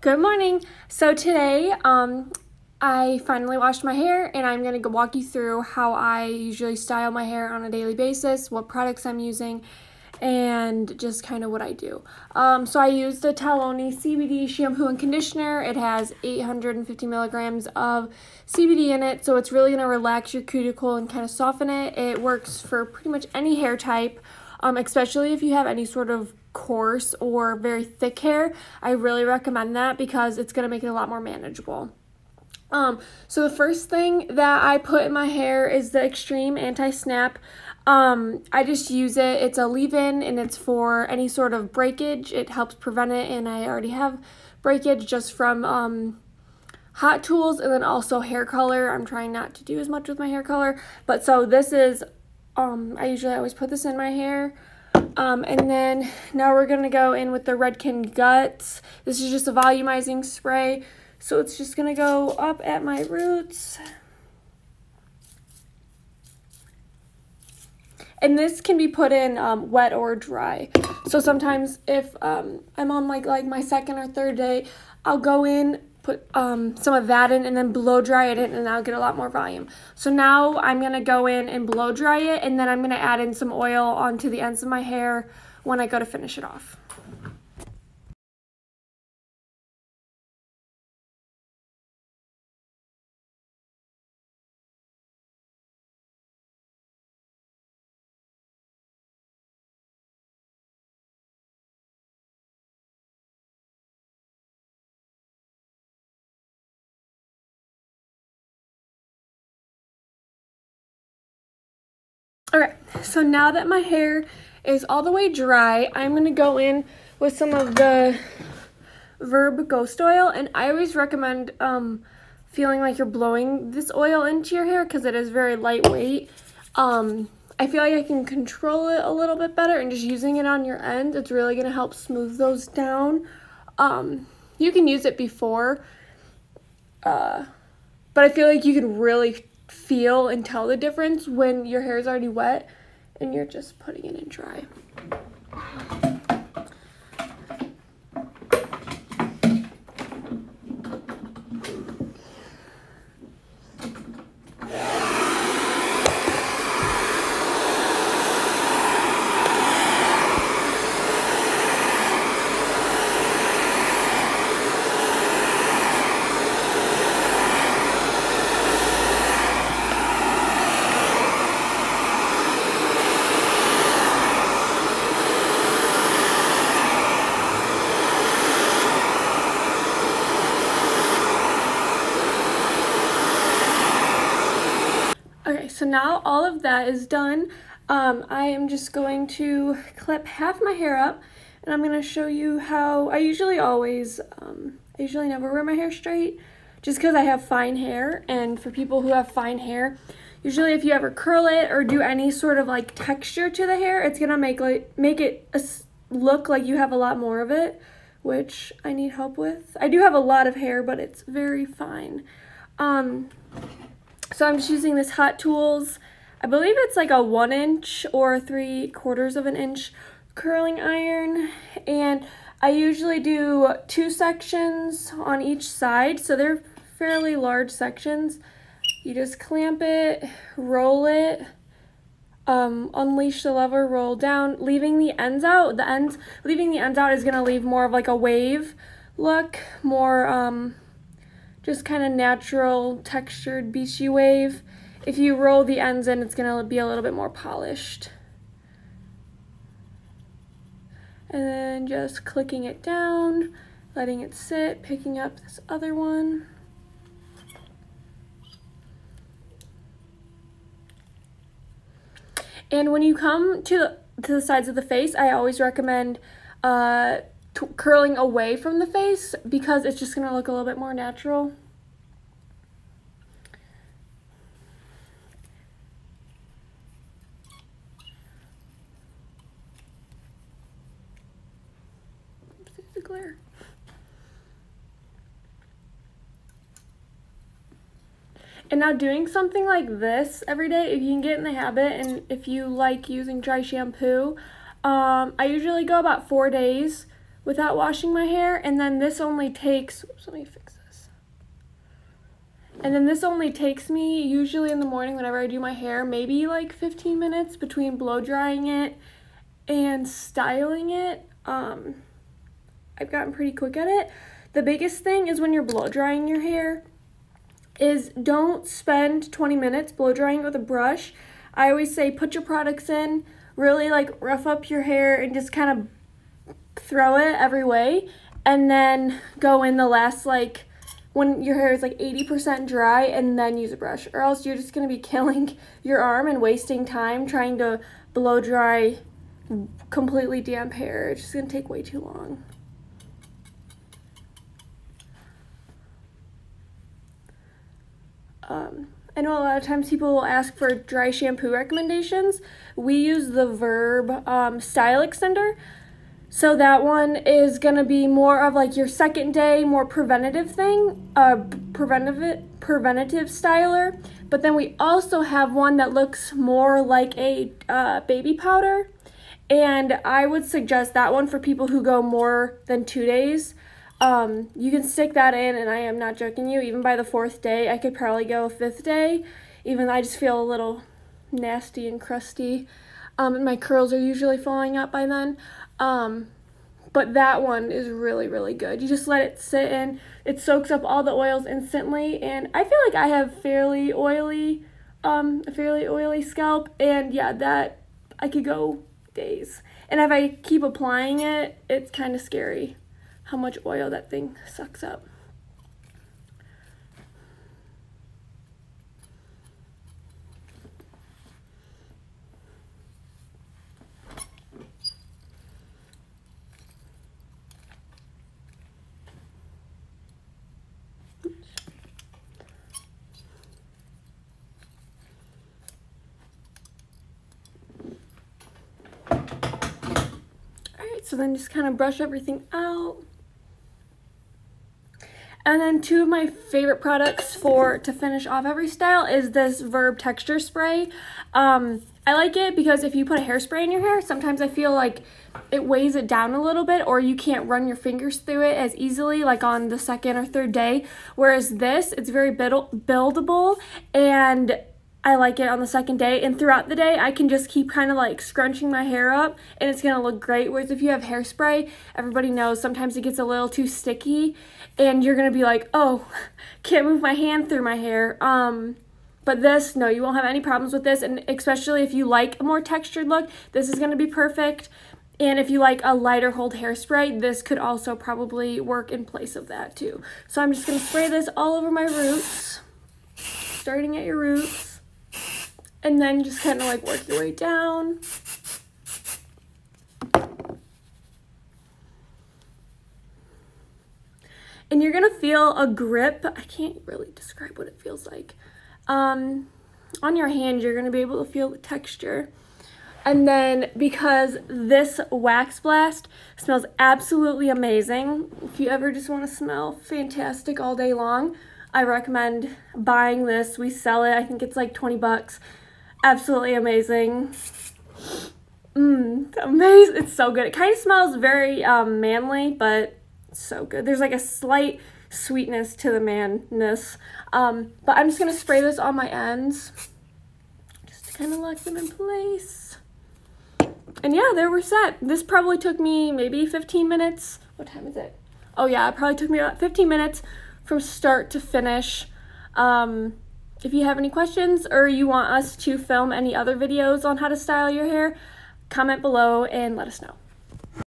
Good morning. So today, I finally washed my hair and I'm going to walk you through how I usually style my hair on a daily basis, what products I'm using, and just kind of what I do. So I use the Taloni CBD shampoo and conditioner. It has 850 milligrams of CBD in it, so it's really going to relax your cuticle and kind of soften it. It works for pretty much any hair type, especially if you have any sort of coarse or very thick hair. I really recommend that because it's going to make it a lot more manageable. So the first thing that I put in my hair is the Extreme Anti-Snap. I just use it. It's a leave-in and it's for any sort of breakage. It helps prevent it, and I already have breakage just from Hot Tools, and then also hair color. I'm trying not to do as much with my hair color, but so this is, I usually always put this in my hair. And then now we're going to go in with the Redken Guts. This is just a volumizing spray. So it's just going to go up at my roots. And this can be put in wet or dry. So sometimes if I'm on like my second or third day, I'll go in, put some of that in, and then blow dry it in, and I'll get a lot more volume. So now I'm going to go in and blow dry it, and then I'm going to add in some oil onto the ends of my hair when I go to finish it off. Alright, so now that my hair is all the way dry, I'm going to go in with some of the Verb Ghost Oil, and I always recommend feeling like you're blowing this oil into your hair because it is very lightweight. I feel like I can control it a little bit better, and just using it on your end, it's really going to help smooth those down. You can use it before, but I feel like you can really feel and tell the difference when your hair is already wet and you're just putting it in dry. Okay, so now all of that is done. I am just going to clip half my hair up, and I'm going to show you how I usually never wear my hair straight just because I have fine hair. And for people who have fine hair, usually if you ever curl it or do any sort of like texture to the hair, it's going to make it look like you have a lot more of it, which I need help with. I do have a lot of hair, but it's very fine. So I'm just using this Hot Tools, I believe it's like a 1-inch or 3/4 of an inch curling iron, and I usually do 2 sections on each side, so they're fairly large sections. You just clamp it, roll it, unleash the lever, roll down, leaving the ends out. Leaving the ends out is going to leave more of like a wave look, more just kind of natural, textured, beachy wave. If you roll the ends in, it's going to be a little bit more polished. And then just clicking it down, letting it sit, picking up this other one. And when you come to the sides of the face, I always recommend curling away from the face because it's just going to look a little bit more natural. Oops, the glare. And now doing something like this every day, if you can get in the habit, and if you like using dry shampoo, I usually go about 4 days without washing my hair. And then this only takes, oops, let me fix this. And then this only takes me, usually in the morning whenever I do my hair, maybe like 15 minutes between blow drying it and styling it. I've gotten pretty quick at it. The biggest thing is when you're blow drying your hair is don't spend 20 minutes blow drying it with a brush. I always say put your products in, really like rough up your hair and just kind of throw it every way, and then go in the last, like, when your hair is like 80% dry, and then use a brush, or else you're just going to be killing your arm and wasting time trying to blow dry completely damp hair. It's just going to take way too long. I know a lot of times people will ask for dry shampoo recommendations. We use the Verb Style Extender. So that one is going to be more of like your second day, more preventative thing, preventative styler. But then we also have one that looks more like a baby powder. And I would suggest that one for people who go more than 2 days. You can stick that in, and I am not joking you, even by the 4th day. I could probably go 5th day, even though I just feel a little nasty and crusty. And my curls are usually falling out by then. But that one is really, really good. You just let it sit in. It soaks up all the oils instantly, and I feel like I have a fairly oily scalp, and yeah, that I could go days. And if I keep applying it, it's kind of scary how much oil that thing sucks up. Alright, so then just kind of brush everything out. And then two of my favorite products to finish off every style is this Verb Texture Spray. I like it because if you put a hairspray in your hair, sometimes I feel like it weighs it down a little bit, or you can't run your fingers through it as easily, like on the 2nd or 3rd day. Whereas this, it's very buildable, and I like it on the 2nd day, and throughout the day I can just keep kind of like scrunching my hair up and it's gonna look great. Whereas if you have hairspray, everybody knows sometimes it gets a little too sticky and you're gonna be like, oh, can't move my hand through my hair. But this, no, you won't have any problems with this, and especially if you like a more textured look, this is gonna be perfect. And if you like a lighter hold hairspray, this could also probably work in place of that too. So I'm just gonna spray this all over my roots, starting at your roots. And then just kind of like work your way down. And you're going to feel a grip. I can't really describe what it feels like. On your hand, you're going to be able to feel the texture. And then because this Wax Blast smells absolutely amazing, if you ever just want to smell fantastic all day long, I recommend buying this. We sell it. I think it's like 20 bucks. Absolutely amazing. Amazing. It's so good. It kind of smells very manly, but it's so good. There's like a slight sweetness to the manness. But I'm just going to spray this on my ends just to kind of lock them in place. And yeah, there we're set. This probably took me maybe 15 minutes. What time is it? Oh yeah, it probably took me about 15 minutes from start to finish. If you have any questions or you want us to film any other videos on how to style your hair, comment below and let us know.